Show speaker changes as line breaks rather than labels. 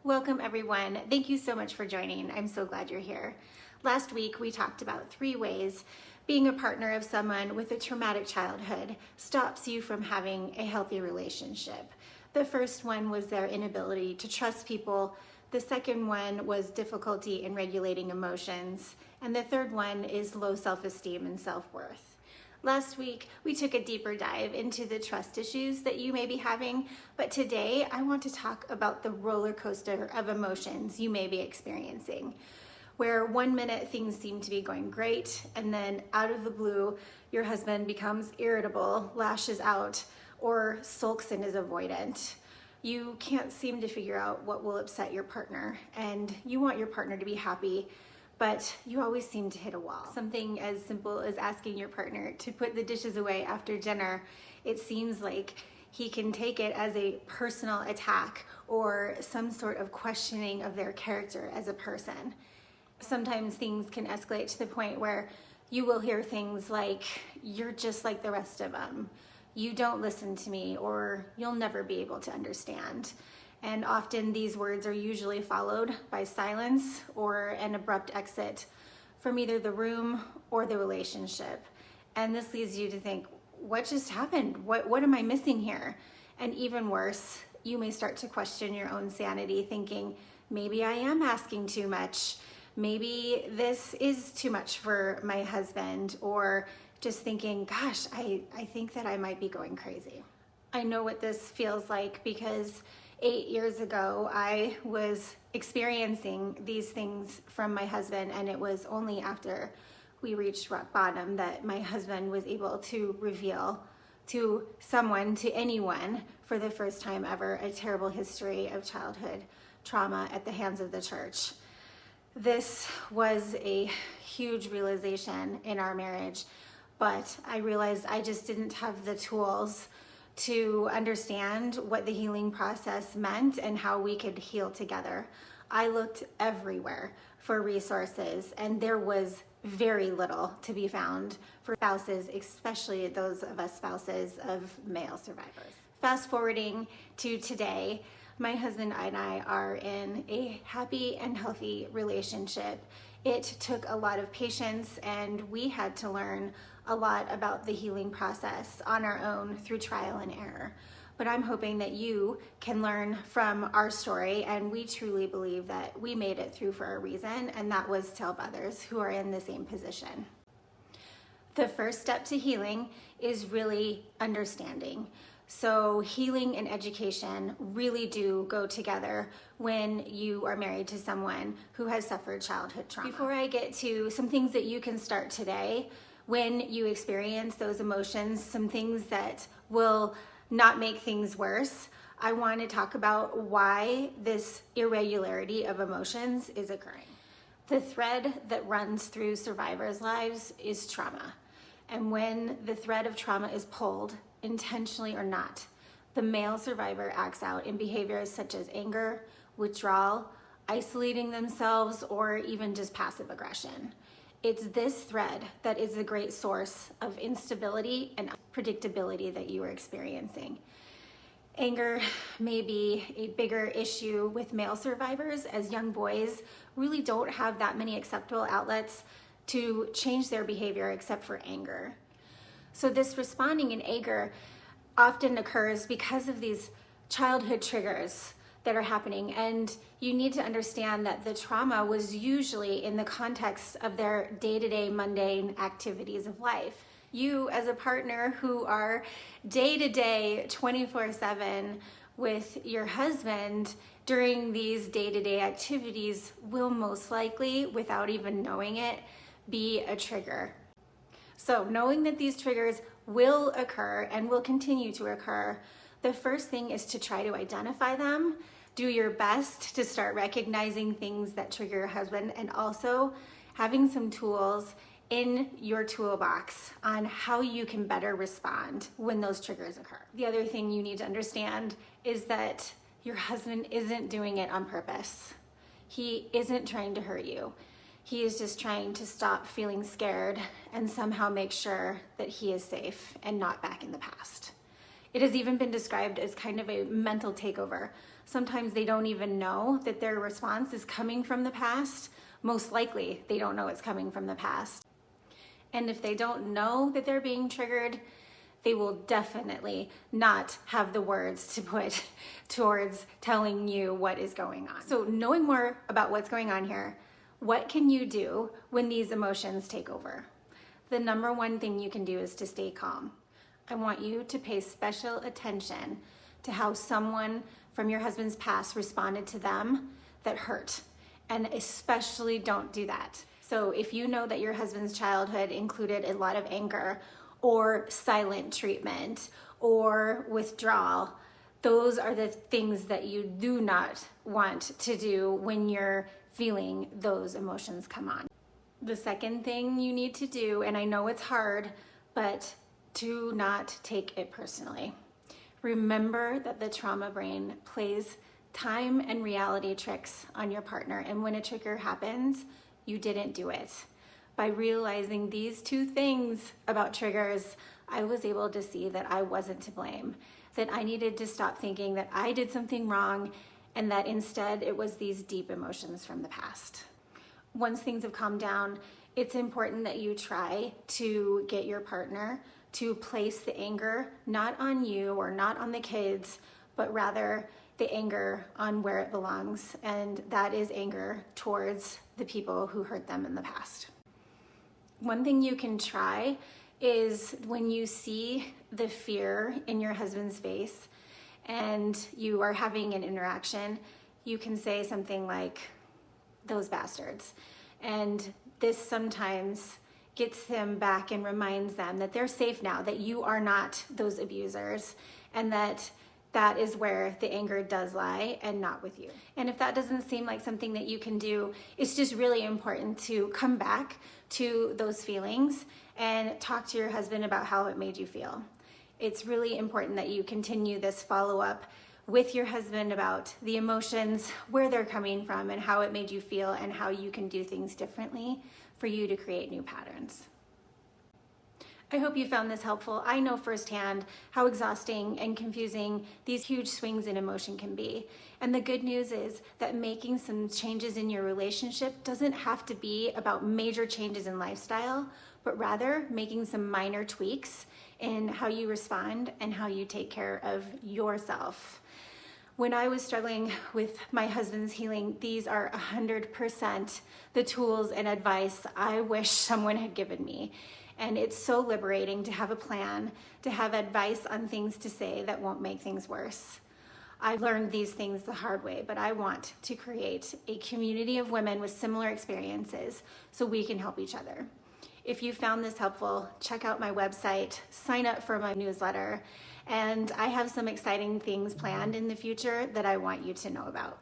Welcome everyone. Thank you so much for joining. I'm so glad you're here. Last week we talked about 3 ways being a partner of someone with a traumatic childhood stops you from having a healthy relationship. The first one was their inability to trust people. The second one was difficulty in regulating emotions. And the third one is low self-esteem and self-worth. Last week, we took a deeper dive into the trust issues that you may be having, but today I want to talk about the roller coaster of emotions you may be experiencing, where one minute things seem to be going great, and then out of the blue, your husband becomes irritable, lashes out, or sulks and is avoidant. You can't seem to figure out what will upset your partner, and you want your partner to be happy, but you always seem to hit a wall. Something as simple as asking your partner to put the dishes away after dinner, it seems like he can take it as a personal attack or some sort of questioning of their character as a person. Sometimes things can escalate to the point where you will hear things like, "You're just like the rest of them. You don't listen to me," or "You'll never be able to understand." And often these words are usually followed by silence or an abrupt exit from either the room or the relationship. And this leads you to think, what just happened? What am I missing here? And even worse, you may start to question your own sanity, thinking, maybe I am asking too much. Maybe this is too much for my husband, or just thinking, gosh, I think that I might be going crazy. I know what this feels like because 8 years ago, I was experiencing these things from my husband, and it was only after we reached rock bottom that my husband was able to reveal to someone, to anyone, for the first time ever, a terrible history of childhood trauma at the hands of the church. This was a huge realization in our marriage, but I realized I just didn't have the tools to understand what the healing process meant and how we could heal together. I looked everywhere for resources, and there was very little to be found for spouses, especially those of us spouses of male survivors. Fast forwarding to today, my husband and I are in a happy and healthy relationship. It took a lot of patience, and we had to learn a lot about the healing process on our own through trial and error. But I'm hoping that you can learn from our story, and we truly believe that we made it through for a reason, and that was to help others who are in the same position. The first step to healing is really understanding. So healing and education really do go together when you are married to someone who has suffered childhood trauma. Before I get to some things that you can start today, when you experience those emotions, some things that will not make things worse, I want to talk about why this irregularity of emotions is occurring. The thread that runs through survivors' lives is trauma. And when the thread of trauma is pulled, intentionally or not, the male survivor acts out in behaviors such as anger, withdrawal, isolating themselves, or even just passive aggression. It's this thread that is the great source of instability and unpredictability that you are experiencing. Anger may be a bigger issue with male survivors, as young boys really don't have that many acceptable outlets to change their behavior except for anger. So this responding in anger often occurs because of these childhood triggers that are happening, and you need to understand that the trauma was usually in the context of their day-to-day mundane activities of life. You, as a partner who are day-to-day 24/7 with your husband during these day-to-day activities, will most likely, without even knowing it, be a trigger. So knowing that these triggers will occur and will continue to occur, the first thing is to try to identify them. Do your best to start recognizing things that trigger your husband, and also having some tools in your toolbox on how you can better respond when those triggers occur. The other thing you need to understand is that your husband isn't doing it on purpose. He isn't trying to hurt you. He is just trying to stop feeling scared and somehow make sure that he is safe and not back in the past. It has even been described as kind of a mental takeover. Sometimes they don't even know that their response is coming from the past. Most likely, they don't know it's coming from the past. And if they don't know that they're being triggered, they will definitely not have the words to put towards telling you what is going on. So knowing more about what's going on here, what can you do when these emotions take over? The number one thing you can do is to stay calm. I want you to pay special attention to how someone from your husband's past responded to them that hurt. And especially don't do that. So if you know that your husband's childhood included a lot of anger or silent treatment or withdrawal, those are the things that you do not want to do when you're feeling those emotions come on. The second thing you need to do, and I know it's hard, but do not take it personally. Remember that the trauma brain plays time and reality tricks on your partner, and when a trigger happens, you didn't do it. By realizing these two things about triggers, I was able to see that I wasn't to blame, that I needed to stop thinking that I did something wrong, and that instead it was these deep emotions from the past. Once things have calmed down, it's important that you try to get your partner to place the anger not on you or not on the kids, but rather the anger on where it belongs, and that is anger towards the people who hurt them in the past. One thing you can try is when you see the fear in your husband's face and you are having an interaction, you can say something like, "Those bastards." And this sometimes gets them back and reminds them that they're safe now, that you are not those abusers, and that is where the anger does lie and not with you. And if that doesn't seem like something that you can do, it's just really important to come back to those feelings and talk to your husband about how it made you feel. It's really important that you continue this follow-up with your husband about the emotions, where they're coming from, and how it made you feel, and how you can do things differently for you to create new patterns. I hope you found this helpful. I know firsthand how exhausting and confusing these huge swings in emotion can be. And the good news is that making some changes in your relationship doesn't have to be about major changes in lifestyle, but rather making some minor tweaks in how you respond and how you take care of yourself. When I was struggling with my husband's healing, these are 100% the tools and advice I wish someone had given me. And it's so liberating to have a plan, to have advice on things to say that won't make things worse. I learned these things the hard way, but I want to create a community of women with similar experiences so we can help each other. If you found this helpful, check out my website, sign up for my newsletter, and I have some exciting things planned in the future that I want you to know about.